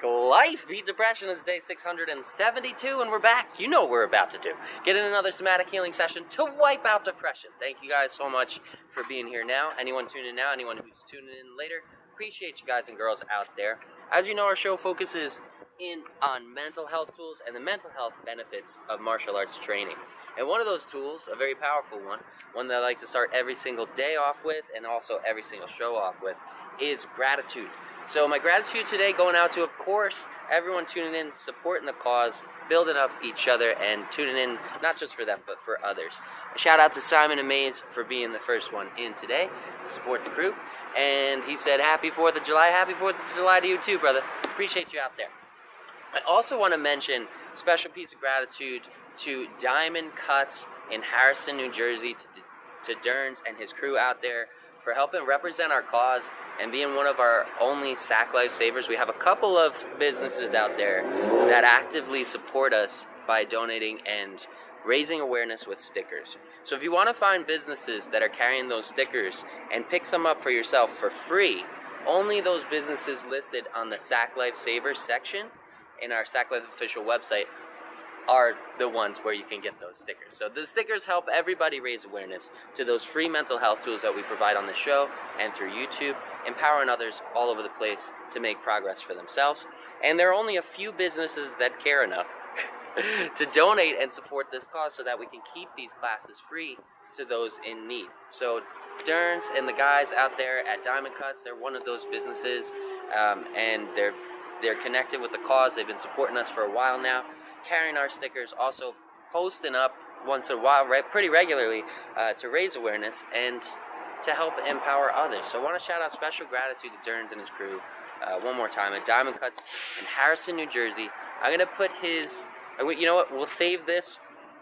Somatic Life. Beat Depression is day 672, and we're back. You know what we're about to do. Get in another somatic healing session to wipe out depression. Thank you guys so much for being here now. Anyone tuning in now, anyone who's tuning in later, appreciate you guys and girls out there. As you know, our show focuses in on mental health tools and the mental health benefits of martial arts training. And one of those tools, a very powerful one that I like to start every single day off with and also every single show off with, is gratitude. So my gratitude today going out to, of course, everyone tuning in, supporting the cause, building up each other, and tuning in not just for them, but for others. A shout out to Simon and Maze for being the first one in today to support the crew. And he said, happy 4th of July. Happy 4th of July to you too, brother. Appreciate you out there. I also want to mention a special piece of gratitude to Diamond Cuts in Harrison, New Jersey, to Derns and his crew out there for helping represent our cause and being one of our only Sack lifesavers. We have a couple of businesses out there that actively support us by donating and raising awareness with stickers. So if you want to find businesses that are carrying those stickers and pick some up for yourself for free, only those businesses listed on the Sack Lifesavers section in our Sack Life official website are the ones where you can get those stickers. So the stickers help everybody raise awareness to those free mental health tools that we provide on the show and through YouTube, empowering others all over the place to make progress for themselves. And there are only a few businesses that care enough to donate and support this cause so that we can keep these classes free to those in need. So Derns and the guys out there at Diamond Cuts, they're one of those businesses, and they're connected with the cause. They've been supporting us for a while now, carrying our stickers, also posting up once in a while, pretty regularly, to raise awareness and to help empower others. So I want to shout out special gratitude to Derns and his crew one more time at Diamond Cuts in Harrison, New Jersey. I'm going to put his, you know what, we'll save this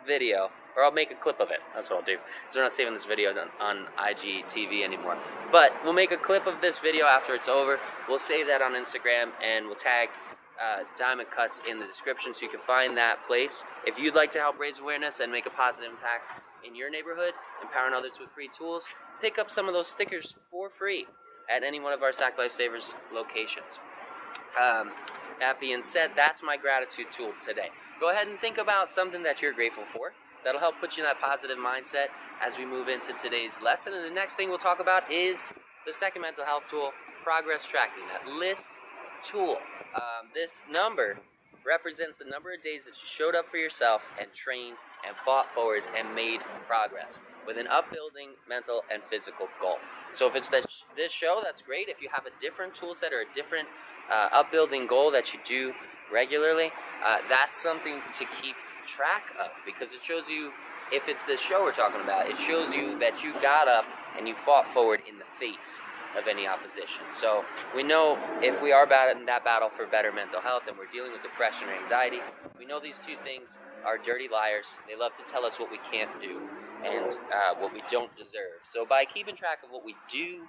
video, or I'll make a clip of it. That's what I'll do. So we're not saving this video on IGTV anymore. But we'll make a clip of this video after it's over. We'll save that on Instagram, and we'll tag Diamond Cuts in the description so you can find that place. If you'd like to help raise awareness and make a positive impact in your neighborhood, empowering others with free tools, pick up some of those stickers for free at any one of our Sack Lifesavers locations. That being said, that's my gratitude tool today. Go ahead and think about something that you're grateful for. That'll help put you in that positive mindset as we move into today's lesson. And the next thing we'll talk about is the second mental health tool, progress tracking, that list tool. This number represents the number of days that you showed up for yourself and trained and fought forwards and made progress with an upbuilding mental and physical goal. So if it's this show, that's great. If you have a different tool set or a different upbuilding goal that you do regularly, that's something to keep track of, because it shows you, if it's this show we're talking about, it shows you that you got up and you fought forward in the face of any opposition. So we know if we are in that battle for better mental health and we're dealing with depression or anxiety, we know these two things are dirty liars. They love to tell us what we can't do and what we don't deserve. So by keeping track of what we do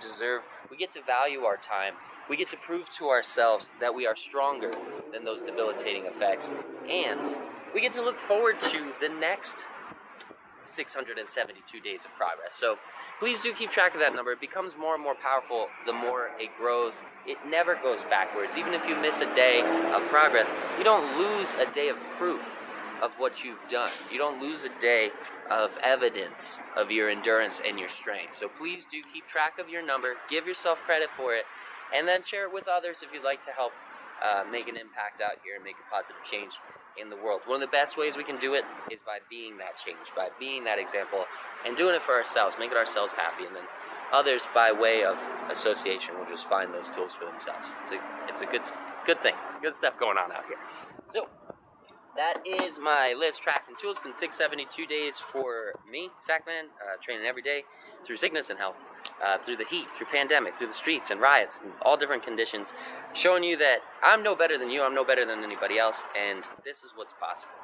deserve, we get to value our time. We get to prove to ourselves that we are stronger than those debilitating effects, and we get to look forward to the next 672 days of progress. So please do keep track of that number. It becomes more and more powerful the more it grows. It never goes backwards. Even if you miss a day of progress, you don't lose a day of proof of what you've done. You don't lose a day of evidence of your endurance and your strength. So please do keep track of your number, give yourself credit for it, and then share it with others if you'd like to help make an impact out here and make a positive change in the world. One of the best ways we can do it is by being that change, by being that example, and doing it for ourselves, making ourselves happy, and then others, by way of association, will just find those tools for themselves. It's a good thing, good stuff going on out here. So that is my list tracking tool. It's been 672 days for me, Sackman, training every day through sickness and health, through the heat, through pandemic, through the streets and riots and all different conditions, showing you that I'm no better than you, I'm no better than anybody else, and this is what's possible.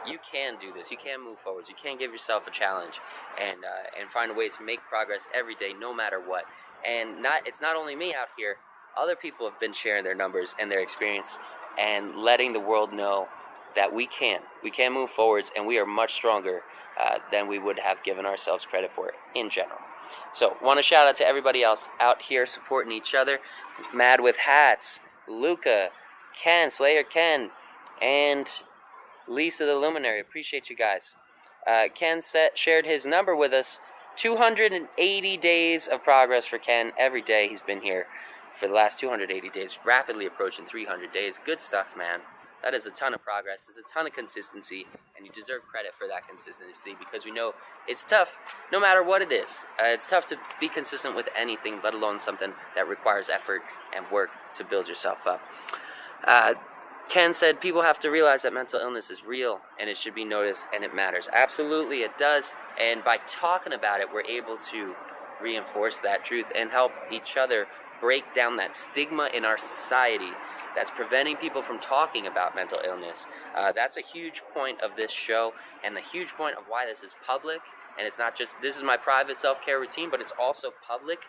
You can do this. You can move forwards. You can give yourself a challenge and find a way to make progress every day, no matter what. And it's not only me out here. Other people have been sharing their numbers and their experience and letting the world know that we can move forwards, and we are much stronger than we would have given ourselves credit for in general. So, want to shout out to everybody else out here supporting each other. Mad with Hats, Luca, Ken, Slayer Ken, and Lisa the Luminary. Appreciate you guys. Ken shared his number with us. 280 days of progress for Ken every day. He's been here for the last 280 days, rapidly approaching 300 days. Good stuff, man. That is a ton of progress. There's a ton of consistency, and you deserve credit for that consistency because we know it's tough no matter what it is. It's tough to be consistent with anything, let alone something that requires effort and work to build yourself up. Ken said people have to realize that mental illness is real and it should be noticed and it matters. Absolutely, it does. And by talking about it, we're able to reinforce that truth and help each other break down that stigma in our society that's preventing people from talking about mental illness. That's a huge point of this show and the huge point of why this is public. And it's not just, this is my private self-care routine, but it's also public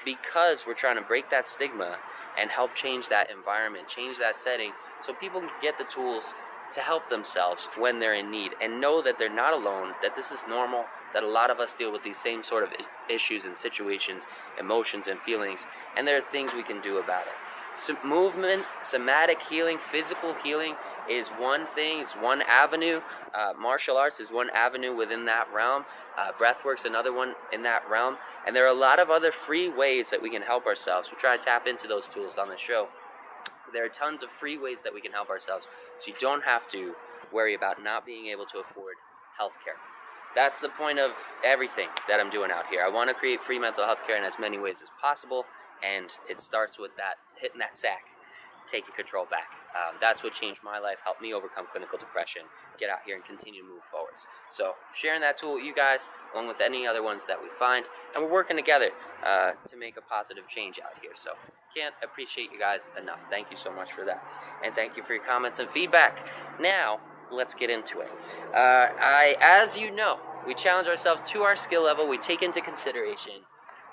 because we're trying to break that stigma and help change that environment, change that setting, so people can get the tools to help themselves when they're in need and know that they're not alone, that this is normal, that a lot of us deal with these same sort of issues and situations, emotions and feelings, and there are things we can do about it. So movement, somatic healing, physical healing is one thing, is one avenue. Martial arts is one avenue within that realm. Breathwork's another one in that realm. And there are a lot of other free ways that we can help ourselves. We try to tap into those tools on the show. There are tons of free ways that we can help ourselves, so you don't have to worry about not being able to afford healthcare. That's the point of everything that I'm doing out here. I want to create free mental health care in as many ways as possible, and it starts with that, hitting that sack, taking control back. That's what changed my life, helped me overcome clinical depression, get out here and continue to move forwards. So sharing that tool with you guys, along with any other ones that we find, and we're working together to make a positive change out here. So can't appreciate you guys enough. Thank you so much for that. And thank you for your comments and feedback. Now, let's get into it. As you know, we challenge ourselves to our skill level. We take into consideration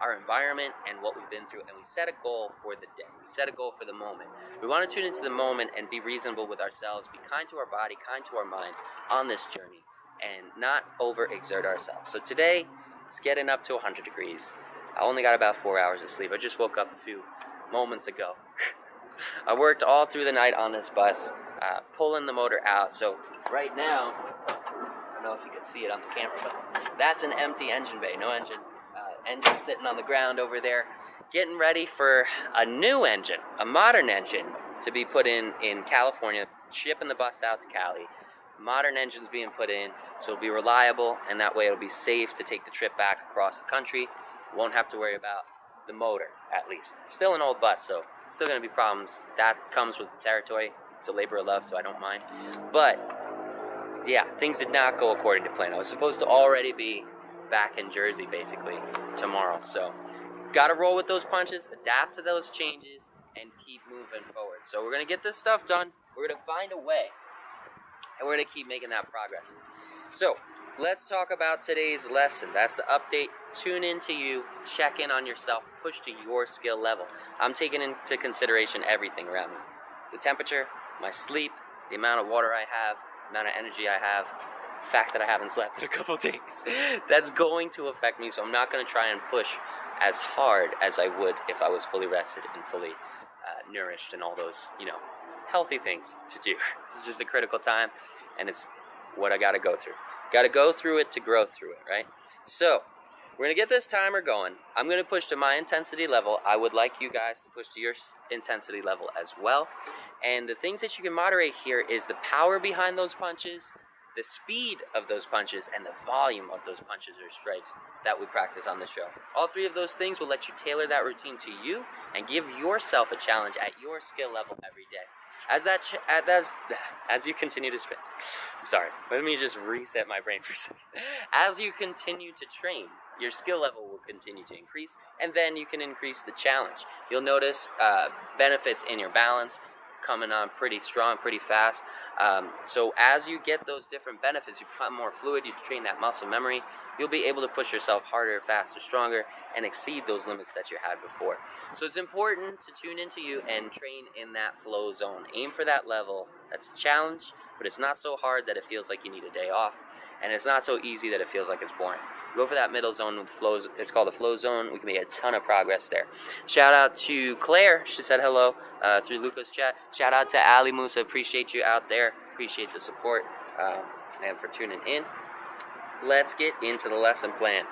our environment and what we've been through, and we set a goal for the day. We set a goal for the moment. We want to tune into the moment and be reasonable with ourselves, be kind to our body, kind to our mind on this journey, and not overexert ourselves. So today, it's getting up to 100 degrees. I only got about 4 hours of sleep. I just woke up a few moments ago. I worked all through the night on this bus, pulling the motor out. So right now, I don't know if you can see it on the camera, but that's an empty engine bay, no engine. Engine sitting on the ground over there, getting ready for a new engine, a modern engine, to be put in California, shipping the bus out to Cali. Modern engines being put in, so it'll be reliable, and that way it'll be safe to take the trip back across the country. Won't have to worry about the motor, at least. It's still an old bus, so still going to be problems. That comes with the territory. It's a labor of love, so I don't mind. But, yeah, things did not go according to plan. I was supposed to already be back in Jersey basically tomorrow, so gotta roll with those punches, adapt to those changes, and keep moving forward. So we're gonna get this stuff done, we're gonna find a way, and we're gonna keep making that progress. So let's talk about today's lesson. That's the update. Tune into you, check in on yourself, push to your skill level. I'm taking into consideration everything around me: the temperature, my sleep, the amount of water I have, the amount of energy I have, fact that I haven't slept in a couple days. That's going to affect me, so I'm not going to try and push as hard as I would if I was fully rested and fully nourished and all those, healthy things to do. This is just a critical time, and it's what I got to go through. Got to go through it to grow through it, right? So we're going to get this timer going. I'm going to push to my intensity level. I would like you guys to push to your intensity level as well. And the things that you can moderate here is the power behind those punches, the speed of those punches, and the volume of those punches or strikes that we practice on the show. All three of those things will let you tailor that routine to you and give yourself a challenge at your skill level every day. As you continue to train, I'm sorry, let me just reset my brain for a second. As you continue to train, your skill level will continue to increase, and then you can increase the challenge. You'll notice benefits in your balance coming on pretty strong, pretty fast. So as you get those different benefits, you become more fluid, you train that muscle memory, you'll be able to push yourself harder, faster, stronger, and exceed those limits that you had before. So it's important to tune into you and train in that flow zone. Aim for that level. That's a challenge, but it's not so hard that it feels like you need a day off, and it's not so easy that it feels like it's boring. Go for that middle zone with flows. It's called the flow zone. We can make a ton of progress there. Shout out to Claire. She said hello through Luca's chat. Shout out to Ali Musa. Appreciate you out there. Appreciate the support and for tuning in. Let's get into the lesson plan.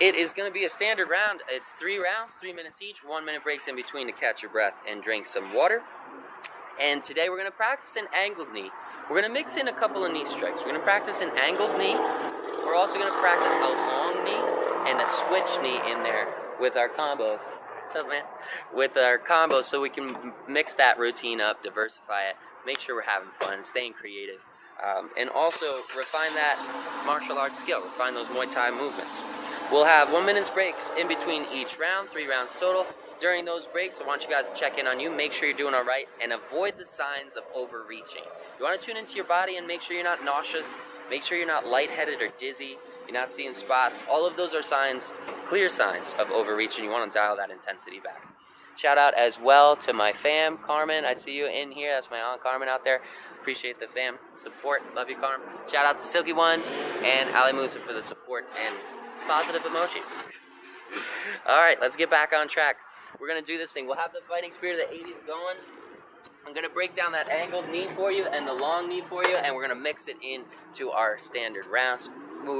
It is going to be a standard round. It's 3 rounds, 3 minutes each, 1 minute breaks in between to catch your breath and drink some water. And today we're going to practice an angled knee. We're going to mix in a couple of knee strikes. We're going to practice an angled knee. We're also going to practice a long knee and a switch knee in there with our combos. What's up, man? With our combos, so we can mix that routine up, diversify it, make sure we're having fun, staying creative, and also refine that martial arts skill, refine those Muay Thai movements. We'll have 1 minute's breaks in between each round, 3 rounds total. During those breaks, I want you guys to check in on you, make sure you're doing all right, and avoid the signs of overreaching. You want to tune into your body and make sure you're not nauseous, make sure you're not lightheaded or dizzy, you're not seeing spots. All of those are signs, clear signs of overreaching. You want to dial that intensity back. Shout out as well to my fam, Carmen. I see you in here. That's my aunt Carmen out there. Appreciate the fam support. Love you, Carmen. Shout out to Silky One and Ali Musa for the support and positive emojis. All right, let's get back on track. We're going to do this thing. We'll have the fighting spirit of the 80s going. I'm going to break down that angled knee for you and the long knee for you, and we're going to mix it into our standard rounds.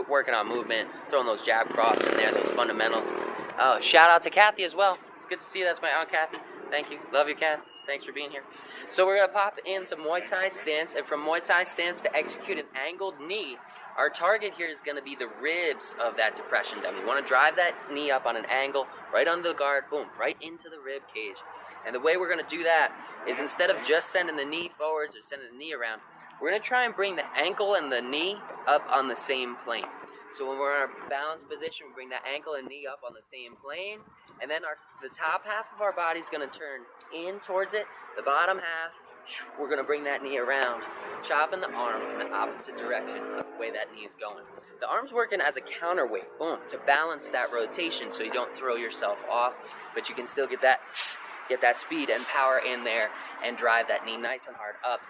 Working on movement, throwing those jab cross in there, those fundamentals. Oh, shout out to Kathy as well. It's good to see you. That's my Aunt Kathy. Thank you. Love you, Kath. Thanks for being here. So we're going to pop into Muay Thai stance, and from Muay Thai stance to execute an angled knee, our target here is going to be the ribs of that depression dummy. You want to drive that knee up on an angle, right under the guard, boom, right into the rib cage. And the way we're going to do that is instead of just sending the knee forwards or sending the knee around, we're going to try and bring the ankle and the knee up on the same plane. So when we're in our balanced position, we bring that ankle and knee up on the same plane, and then the top half of our body is going to turn in towards it. The bottom half, we're going to bring that knee around, chopping the arm in the opposite direction of the way that knee is going. The arm's working as a counterweight, boom, to balance that rotation so you don't throw yourself off, but you can still get that speed and power in there and drive that knee nice and hard up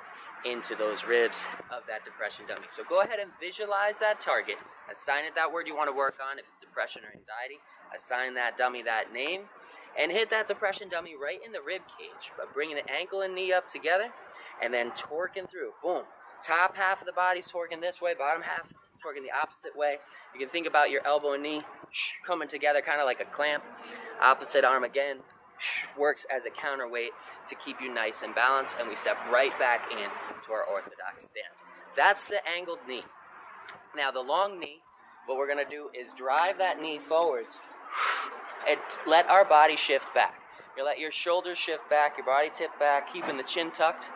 into those ribs of that depression dummy. So go ahead and visualize that target, assign it that word you want to work on. If it's depression or anxiety, assign that dummy that name, and hit that depression dummy right in the rib cage by bringing the ankle and knee up together and then torquing through. Boom. Top half of the body's torquing this way, bottom half torquing the opposite way. You can think about your elbow and knee coming together kind of like a clamp. Opposite arm again works as a counterweight to keep you nice and balanced, and we step right back in to our orthodox stance. That's the angled knee. Now the long knee, what we're going to do is drive that knee forwards and let our body shift back. You let your shoulders shift back, your body tip back, keeping the chin tucked.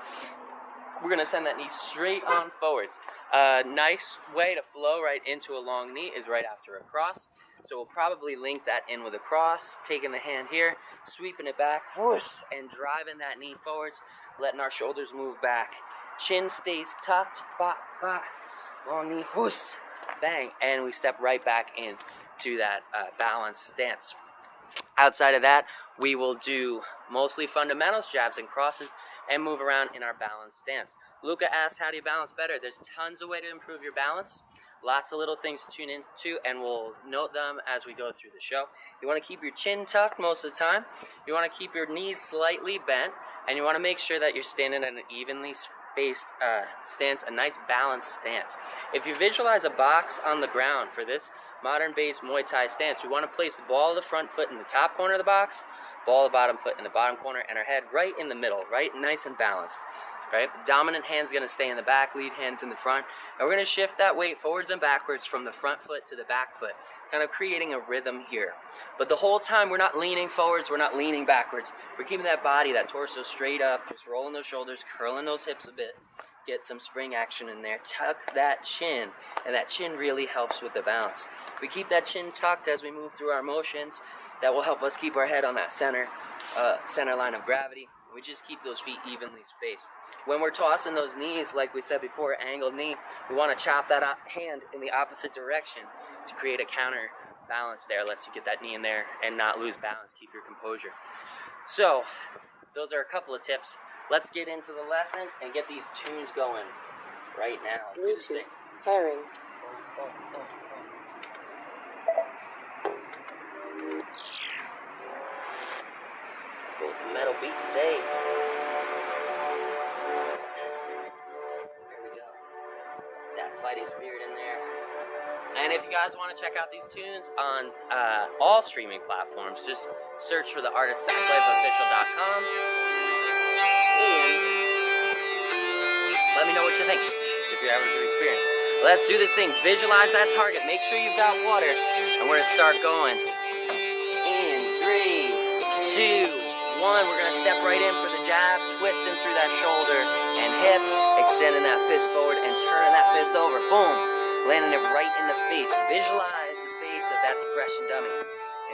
We're going to send that knee straight on forwards. A nice way to flow right into a long knee is right after a cross. So we'll probably link that in with a cross, taking the hand here, sweeping it back, whoosh, and driving that knee forwards, letting our shoulders move back. Chin stays tucked, ba, ba, long knee, whoosh, bang, and we step right back in to that balanced stance. Outside of that, we will do mostly fundamentals, jabs and crosses, and move around in our balanced stance. Luca asked, how do you balance better? There's tons of ways to improve your balance. Lots of little things to tune into, and we'll note them as we go through the show. You want to keep your chin tucked most of the time. You want to keep your knees slightly bent, and you want to make sure that you're standing at an evenly spaced stance, a nice balanced stance. If you visualize a box on the ground for this modern-based Muay Thai stance, we want to place the ball of the front foot in the top corner of the box, ball of the bottom foot in the bottom corner, and our head right in the middle, right nice and balanced. Right? Dominant hand's going to stay in the back, lead hand's in the front. And we're going to shift that weight forwards and backwards from the front foot to the back foot, kind of creating a rhythm here. But the whole time we're not leaning forwards, we're not leaning backwards. We're keeping that body, that torso straight up, just rolling those shoulders, curling those hips a bit. Get some spring action in there. Tuck that chin, and that chin really helps with the balance. We keep that chin tucked as we move through our motions. That will help us keep our head on that center line of gravity. We just keep those feet evenly spaced. When we're tossing those knees, like we said before, angled knee, we want to chop that hand in the opposite direction to create a counter balance there. Lets you get that knee in there and not lose balance. Keep your composure. So, those are a couple of tips. Let's get into the lesson and get these tunes going right now. Bluetooth pairing. metal beat today. There we go. That fighting spirit in there. And if you guys want to check out these tunes on all streaming platforms, just search for the artist SackmanOfficial.com and let me know what you think if you're having a good experience. Let's do this thing. Visualize that target. Make sure you've got water. And we're going to start going. In 3, 2, 1. We're going to step right in for the jab, twisting through that shoulder and hip, extending that fist forward and turning that fist over. Boom. Landing it right in the face. Visualize the face of that depression dummy.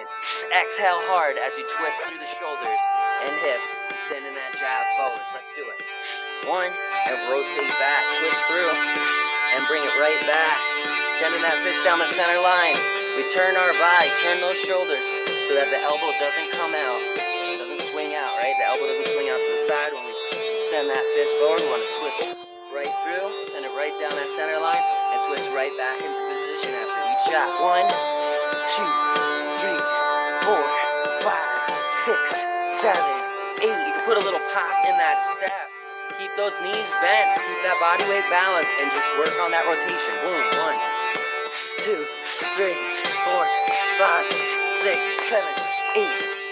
And exhale hard as you twist through the shoulders and hips, sending that jab forward. Let's do it. 1, and rotate back. Twist through, and bring it right back. Sending that fist down the center line. We turn our body, turn those shoulders so that the elbow doesn't come out. Doesn't swing out, right? The elbow doesn't swing out to the side when we send that fist forward. We want to twist right through, send it right down that center line, and twist right back into position after each shot. 1, 2, 3, 4, 5, 6, 7, 8. You can put a little pop in that step. Keep those knees bent, keep that body weight balanced, and just work on that rotation. Boom, 1, 2, 3, 4, 5, 6, 7, 8,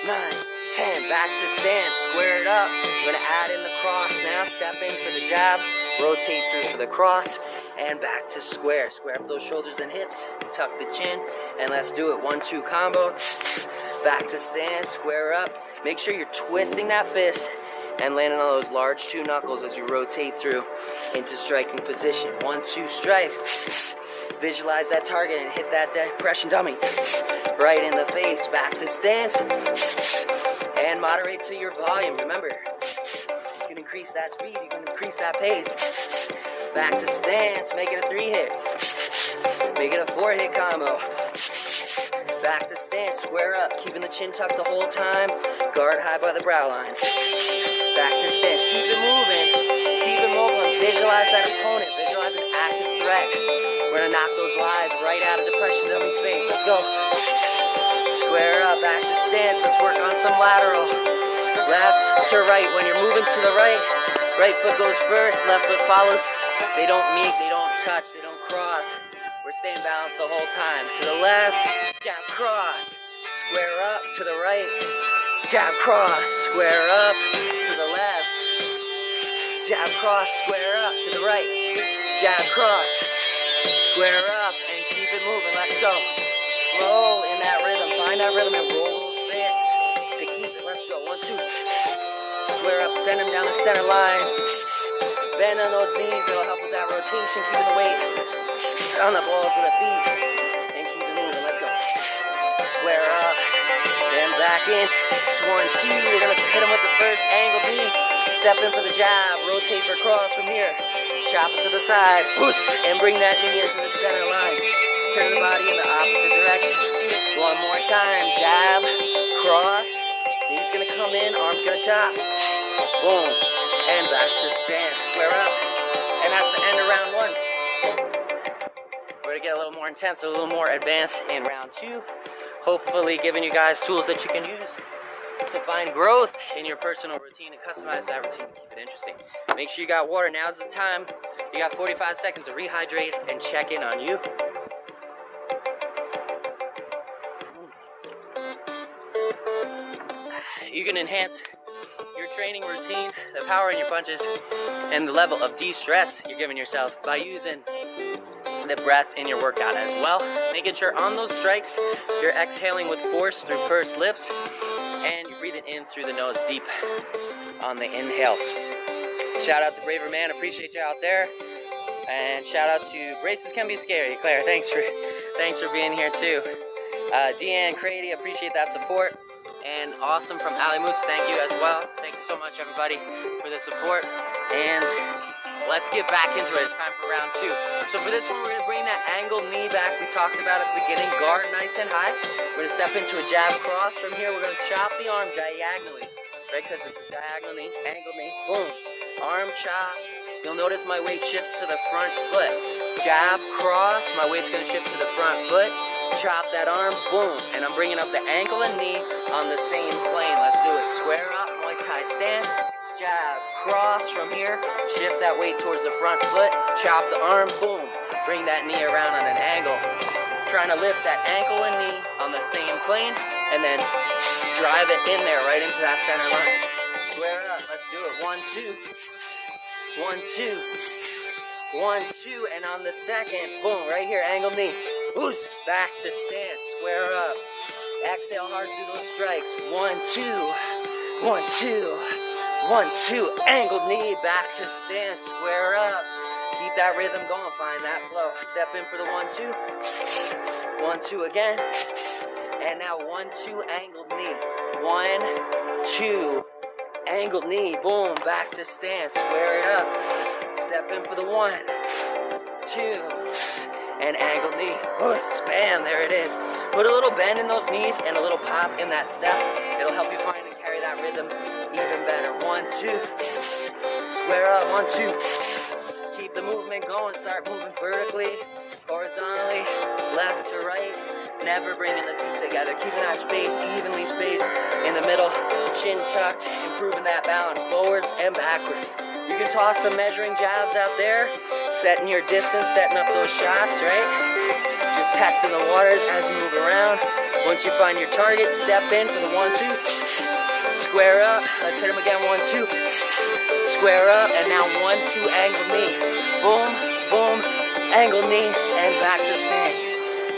9, 10. Back to stance, square it up. We're gonna add in the cross now, stepping for the jab, rotate through for the cross, and back to square. Square up those shoulders and hips, tuck the chin, and let's do it. 1-2 combo. Back to stance, square up. Make sure you're twisting that fist and landing on those large 2 knuckles as you rotate through into striking position. 1-2 strikes. Visualize that target and hit that depression dummy right in the face. Back to stance and moderate to your volume. Remember, you can increase that speed, you can increase that pace. Back to stance, make it a 3-hit, make it a 4-hit combo. Back to stance, square up, keeping the chin tucked the whole time, guard high by the brow line. Back to stance, keep it moving, keep it mobile, and visualize that opponent, visualize an active threat. We're gonna knock those lies right out of depression dummy's face. Let's go. Square up, back to stance. Let's work on some lateral. Left to right. When you're moving to the right, right foot goes first, left foot follows. They don't meet, they don't touch, they don't cross. We're staying balanced the whole time. To the left, jab, cross. Square up, to the right, jab, cross. Square up, to the left, jab, cross. Square up, to the right, jab, cross. Square up and keep it moving. Let's go. Flow in that rhythm. Find that rhythm and roll those fists to keep it. Let's go. 1, 2. Square up. Send them down the center line. Bend on those knees. It'll help with that rotation. Keeping the weight on the balls of the feet and keep it moving. Let's go. Square up. Then back in. 1, 2. We're going to hit them with the first angled knee. Step in for the jab. Rotate for cross from here. Chop it to the side, and bring that knee into the center line. Turn the body in the opposite direction. One more time, jab, cross. Knee's gonna come in, arms gonna chop. Boom, and back to stance, square up. And that's the end of round 1. We're gonna get a little more intense, a little more advanced in round 2. Hopefully giving you guys tools that you can use to find growth in your personal routine and customize that routine to keep it interesting. Make sure you got water. Now's the time. You got 45 seconds to rehydrate and check in on you. You can enhance your training routine, the power in your punches, and the level of de-stress you're giving yourself by using the breath in your workout as well. Making sure on those strikes, you're exhaling with force through pursed lips, and you're breathing in through the nose deep on the inhales. Shout out to Braver Man, appreciate you out there. And shout out to Braces Can Be Scary. Claire, thanks for being here too. Deanne, Crady, appreciate that support. And awesome from Ali Moose, thank you as well. Thank you so much everybody for the support. And let's get back into it. It's time for round 2. So for this one, we're going to bring that angled knee back we talked about at the beginning. Guard nice and high. We're going to step into a jab cross. From here, we're going to chop the arm diagonally. Right, because it's a diagonal knee, angled knee. Boom. Arm chops. You'll notice my weight shifts to the front foot. Jab, cross. My weight's going to shift to the front foot. Chop that arm. Boom. And I'm bringing up the ankle and knee on the same plane. Let's do it. Square up. Muay Thai stance. Jab, cross from here. Shift that weight towards the front foot. Chop the arm, boom. Bring that knee around on an angle. Trying to lift that ankle and knee on the same plane, and then drive it in there right into that center line. Square up. Let's do it. 1, 2. 1, 2. 1, 2. And on the second, boom, right here, angle knee. Boost. Back to stance. Square up. Exhale hard through those strikes. 1, 2. 1, 2. 1, 2. Angled knee. Back to stance. Square up. Keep that rhythm going. Find that flow. Step in for the 1, 2. 1, 2 again. And now 1, 2. Angled knee. 1, 2. Angled knee. Boom. Back to stance. Square it up. Step in for the 1, 2. And angled knee. Boost. Bam. There it is. Put a little bend in those knees and a little pop in that step. It'll help you find and carry that rhythm even better. 1, 2. Square up. 1, 2. Keep the movement going. Start moving vertically, horizontally, left to right. Never bringing the feet together. Keeping that space evenly spaced in the middle. Chin tucked. Improving that balance forwards and backwards. You can toss some measuring jabs out there. Setting your distance. Setting up those shots, right? Just testing the waters as you move around. Once you find your target, step in for the 1, 2. Square up. Let's hit them again. 1, 2. Square up. And now 1, 2. Angle knee. Boom, boom. Angle knee. And back to stance.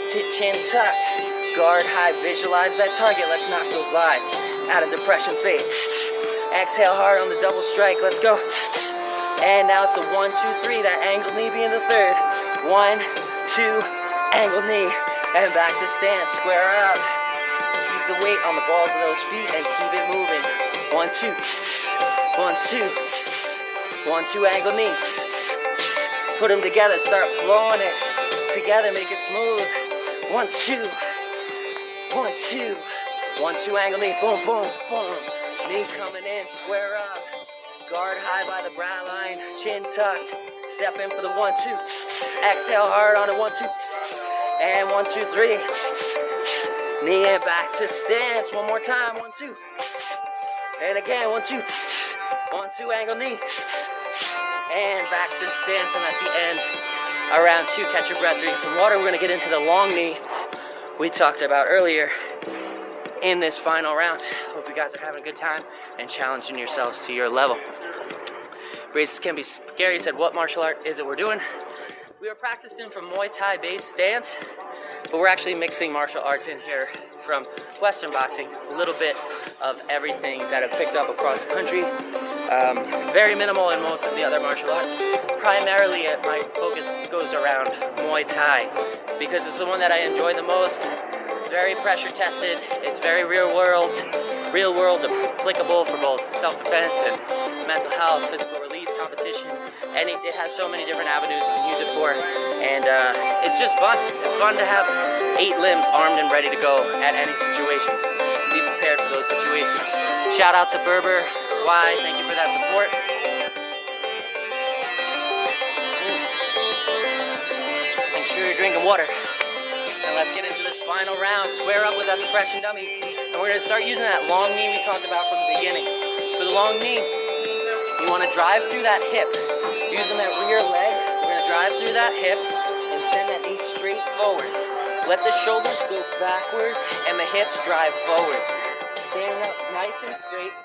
Chin tucked. Guard high. Visualize that target. Let's knock those lies out of depression space. Exhale hard on the double strike. Let's go. And now it's a 1, 2, 3. That angled knee being the third. 1, 2. Angled knee. And back to stance. Square up. Keep the weight on the balls of those feet and keep it moving. 1, 2. 1, 2. 1, 2. Angled knee. Put them together. Start flowing it together. Make it smooth. 1, 2. 1, 2. 1, 2. Angle knee. Boom, boom, boom. Knee coming in. Square up. Guard high by the brow line. Chin tucked. Step in for the 1, 2. Exhale hard on a 1, 2. And 1, 2, 3. Knee and back to stance. One more time. 1, 2. And again. 1, 2. 1, 2. Angle knee. And back to stance. And that's the end. Around 2. Catch your breath. Drink some water. We're going to get into the long knee we talked about earlier in this final round. Hope you guys are having a good time and challenging yourselves to your level. Braces can be scary. He said, what martial art is it we're doing? We are practicing from Muay Thai based stance, but we're actually mixing martial arts in here from Western boxing. A little bit of everything that I've picked up across the country. Very minimal in most of the other martial arts. Primarily, my focus goes around Muay Thai because it's the one that I enjoy the most. It's very pressure tested. It's very real world applicable for both self-defense and mental health, physical release, competition, and it has so many different avenues you can use it for, and it's just fun. It's fun to have 8 limbs armed and ready to go at any situation. Be prepared for those situations. Shout out to Berber. Why? Thank you for that support. Make sure you're drinking water. And let's get into this final round. Square up with that depression dummy. And we're going to start using that long knee we talked about from the beginning. For the long knee, you want to drive through that hip. Using that rear leg, we're going to drive through that hip and send that knee straight forwards. Let the shoulders go backwards and the hips drive forwards. Standing up nice and straight.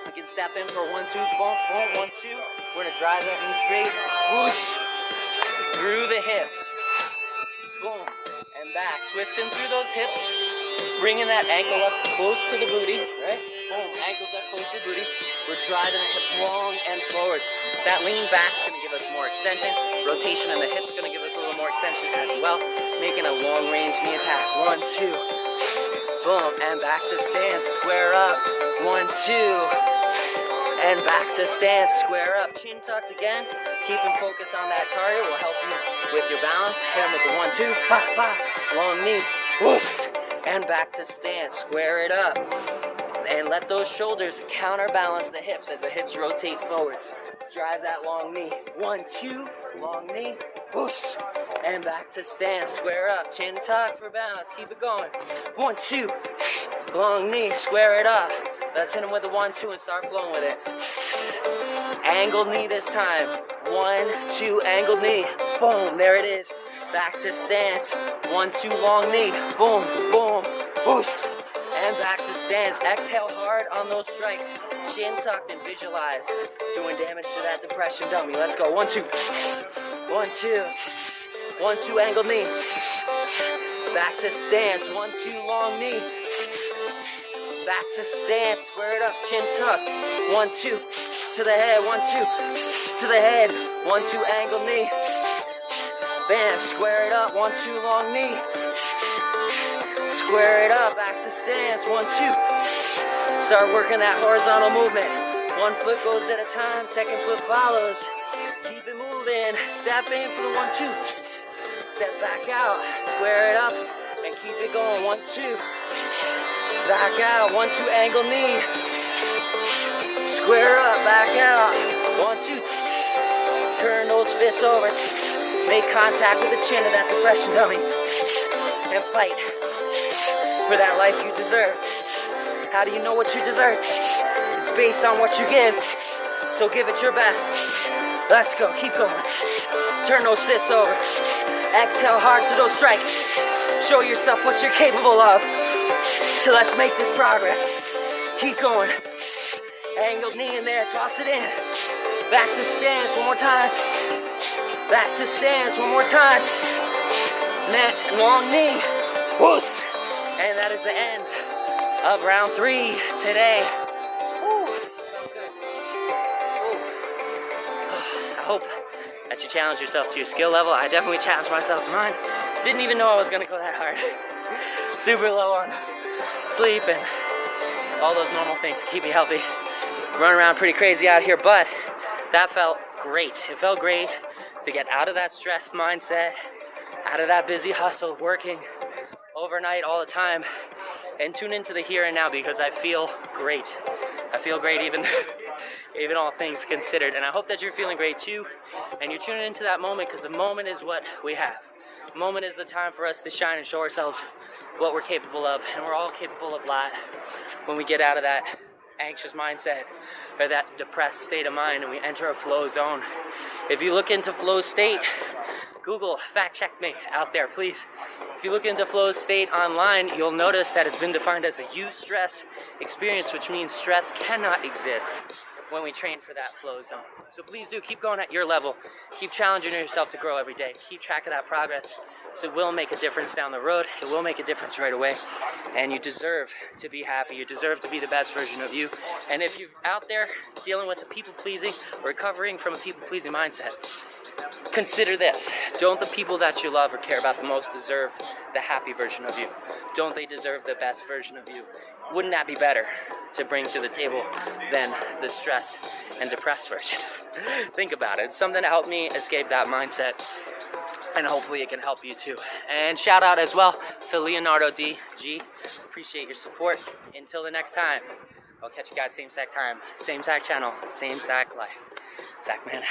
You can step in for 1, 2, boom, boom, 1, 2. We're going to drive that knee straight. Whoosh. Through the hips. Boom. And back. Twisting through those hips. Bringing that ankle up close to the booty. Right? Boom. Ankles up close to the booty. We're driving the hip long and forwards. That lean back's going to give us more extension. Rotation in the hip's going to give us a little more extension as well. Making a long range knee attack. 1, 2. Boom. And back to stance. Square up. 1, 2. And back to stance. Square up. Chin tucked again. Keeping focus on that target will help you with your balance. Hit them with the 1, 2. Ba, ba. Long knee. Whoosh. And back to stance. Square it up. And let those shoulders counterbalance the hips as the hips rotate forwards. Drive that long knee. 1, 2. Long knee. Whoosh. And back to stance. Square up. Chin tucked for balance. Keep it going. 1, 2. Long knee. Square it up. Let's hit them with a 1-2 and start flowing with it. Angled knee this time. 1-2, angled knee. Boom, there it is. Back to stance. 1-2, long knee. Boom, boom, boost. And back to stance. Exhale hard on those strikes. Chin tucked and visualize. Doing damage to that depression dummy. Let's go. 1-2. 1-2. 1-2, angled knee. Back to stance. 1-2, long knee. Back to stance. Square it up. Chin tucked. 1-2. To the head. 1-2. To the head. 1-2, angled knee. Bam. Square it up. 1-2, long knee. Square it up, back to stance, 1-2. Start working that horizontal movement. One foot goes at a time, second foot follows. Keep it moving, step in for the 1-2. Step back out, square it up, and keep it going, 1-2. Back out, 1-2, angle knee. Square up, back out, 1-2. Turn those fists over. Make contact with the chin of that depression dummy. And fight for that life you deserve. How do you know what you deserve? It's based on what you give. So give it your best. Let's go, keep going. Turn those fists over. Exhale hard to those strikes. Show yourself what you're capable of. So let's make this progress. Keep going. Angled knee in there, toss it in. Back to stance one more time. Back to stance one more time. Net, long knee. Whoosh. And that is the end of round 3 today. Ooh, good. I hope that you challenge yourself to your skill level. I definitely challenged myself to mine. Didn't even know I was going to go that hard. Super low on sleep and all those normal things to keep me healthy. Run around pretty crazy out here, but that felt great. It felt great to get out of that stressed mindset, out of that busy hustle, working overnight all the time, and tune into the here and now, because I feel great. I feel great even all things considered, and I hope that you're feeling great too, and you're tuning into that moment, because the moment is what we have. The moment is the time for us to shine and show ourselves what we're capable of, and we're all capable of a lot when we get out of that anxious mindset or that depressed state of mind and we enter a flow zone. If you look into flow state, Google, fact check me out there, please. If you look into flow state online, you'll notice that it's been defined as a eustress experience, which means stress cannot exist when we train for that flow zone. So please do keep going at your level. Keep challenging yourself to grow every day. Keep track of that progress. So it will make a difference down the road. It will make a difference right away. And you deserve to be happy. You deserve to be the best version of you. And if you're out there dealing with a people-pleasing, recovering from a people-pleasing mindset, consider this. Don't the people that you love or care about the most deserve the happy version of you? Don't they deserve the best version of you? Wouldn't that be better to bring to the table than the stressed and depressed version? Think about it. It's something to help me escape that mindset, and hopefully it can help you too. And shout out as well to Leonardo DG. Appreciate your support. Until the next time, I'll catch you guys same Sack time, same Sack channel, same Sack life. Sackman out.